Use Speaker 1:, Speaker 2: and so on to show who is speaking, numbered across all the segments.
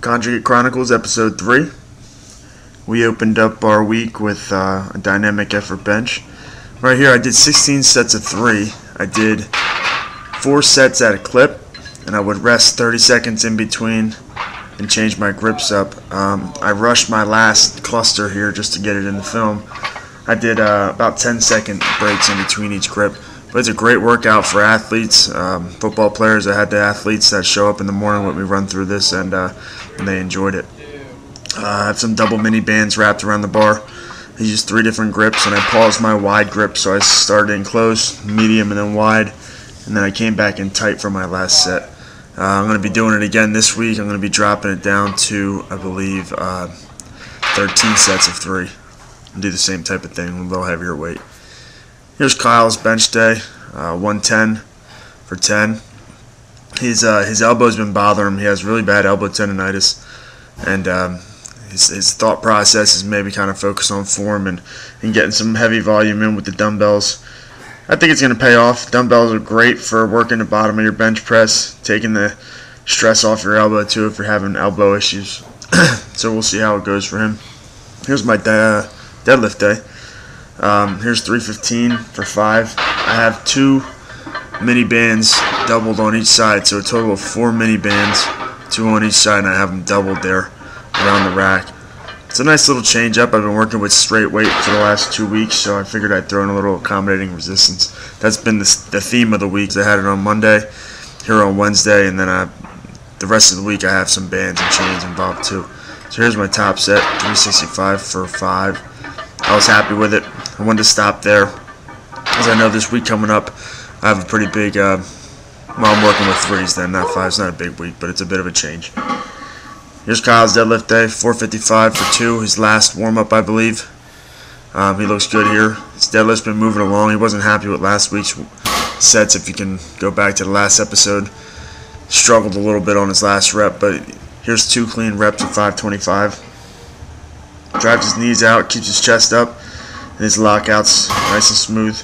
Speaker 1: Conjugate Chronicles, Episode 3. We opened up our week with a dynamic effort bench. Right here I did 16 sets of 3. I did 4 sets at a clip, and I would rest 30 seconds in between and change my grips up. I rushed my last cluster here just to get it in the film. I did about 10-second breaks in between each grip. But it's a great workout for athletes, football players. I had the athletes that show up in the morning when we run through this, and they enjoyed it. I have some double mini bands wrapped around the bar. I used 3 different grips, and I paused my wide grip, so I started in close, medium, and then wide, and then I came back in tight for my last set. I'm going to be doing it again this week. I'm going to be dropping it down to, I believe, 13 sets of 3. And do the same type of thing with a little heavier weight. Here's Kyle's bench day, 110 for 10. His elbow's been bothering him. He has really bad elbow tendonitis, and his thought process is maybe kind of focused on form and getting some heavy volume in with the dumbbells. I think it's going to pay off. Dumbbells are great for working the bottom of your bench press, taking the stress off your elbow too if you're having elbow issues. So we'll see how it goes for him. Here's my deadlift day. Here's 315 for 5. I have 2 mini bands doubled on each side, so a total of 4 mini bands, 2 on each side, and I have them doubled there around the rack. It's a nice little change up. I've been working with straight weight for the last 2 weeks, so I figured I'd throw in a little accommodating resistance. That's been the theme of the week. I had it on Monday, here on Wednesday, and then the rest of the week I have some bands and chains involved too. So here's my top set, 365 for 5. I was happy with it. I wanted to stop there, as I know this week coming up I have a pretty big, well, I'm working with 3s then, not 5s. It's not a big week, but it's a bit of a change. Here's Kyle's deadlift day, 455 for 2, his last warm-up, I believe. He looks good here. His deadlift's been moving along. He wasn't happy with last week's sets, if you can go back to the last episode. Struggled a little bit on his last rep, but here's 2 clean reps of 525. Drives his knees out, keeps his chest up, and his lockouts nice and smooth.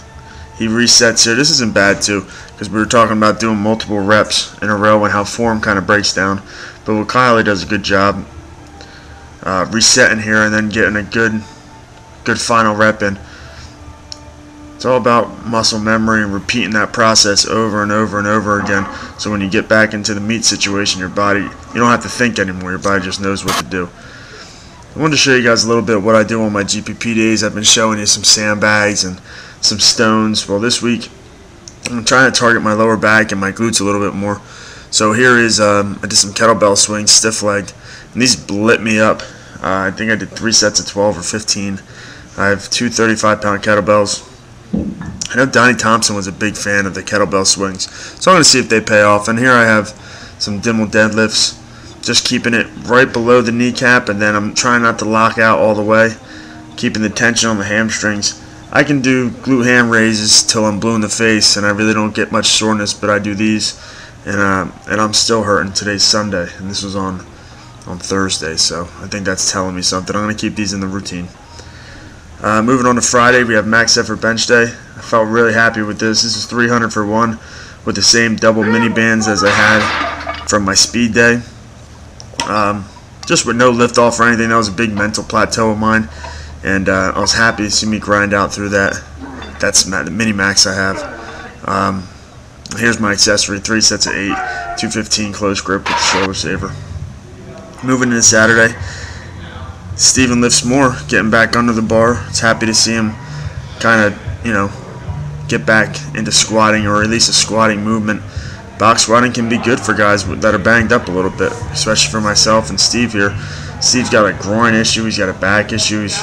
Speaker 1: He resets here. This isn't bad too, because we were talking about doing multiple reps in a row and how form kind of breaks down. But with Kyle, he does a good job resetting here and then getting a good final rep in. It's all about muscle memory and repeating that process over and over and over again. So when you get back into the meet situation, your body, you don't have to think anymore. Your body just knows what to do. I wanted to show you guys a little bit of what I do on my GPP days. I've been showing you some sandbags and some stones. Well, this week I'm trying to target my lower back and my glutes a little bit more. So here is, I did some kettlebell swings, stiff-legged, and these lit me up. I think I did 3 sets of 12 or 15. I have 2 35-pound kettlebells. I know Donnie Thompson was a big fan of the kettlebell swings, so I'm going to see if they pay off. And here I have some Dimmel deadlifts. Just keeping it right below the kneecap, and then I'm trying not to lock out all the way, keeping the tension on the hamstrings. I can do glute ham raises till I'm blue in the face, and I really don't get much soreness, but I do these, and I'm still hurting. Today's Sunday, and this was on Thursday, so I think that's telling me something. I'm going to keep these in the routine. Moving on to Friday, we have max effort bench day. I felt really happy with this. This is 300 for 1 with the same double mini bands as I had from my speed day. Just with no lift off or anything. That was a big mental plateau of mine, and I was happy to see me grind out through that. That's the mini max I have. Here's my accessory, 3 sets of 8, 215 close grip with the shoulder saver. Moving into Saturday, Steven lifts more, getting back under the bar. It's happy to see him kind of, get back into squatting, or at least a squatting movement. Box squatting can be good for guys that are banged up a little bit, especially for myself and Steve here. Steve's got a groin issue, he's got a back issue, he's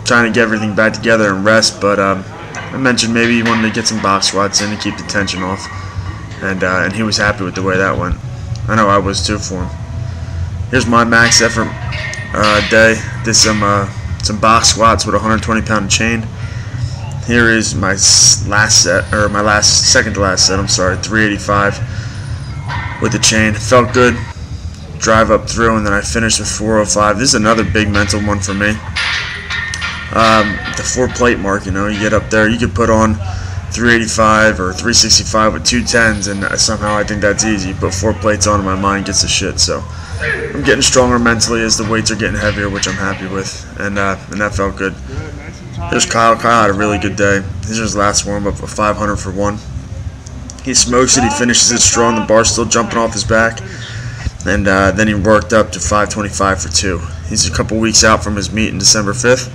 Speaker 1: trying to get everything back together and rest, but I mentioned maybe he wanted to get some box squats in to keep the tension off, and he was happy with the way that went. I know I was too for him. Here's my max effort day. Did some box squats with a 120-pound chain. Here is my last set, or my second to last set, I'm sorry, 385 with the chain. Felt good. Drive up through, and then I finished with 405. This is another big mental one for me. The 4-plate mark, you get up there, you could put on 385 or 365 with 210s, and somehow I think that's easy. But 4 plates on, and my mind gets the shit. So I'm getting stronger mentally as the weights are getting heavier, which I'm happy with, and that felt good. There's Kyle. Kyle had a really good day. This is his last warm-up of 500 for 1. He smokes it. He finishes it strong. The bar's still jumping off his back, and then he worked up to 525 for 2. He's a couple weeks out from his meet in December 5th.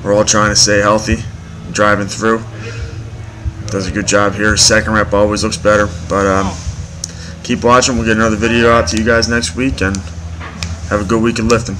Speaker 1: We're all trying to stay healthy, driving through. Does a good job here. Second rep always looks better, but keep watching. We'll get another video out to you guys next week, and have a good week of lifting.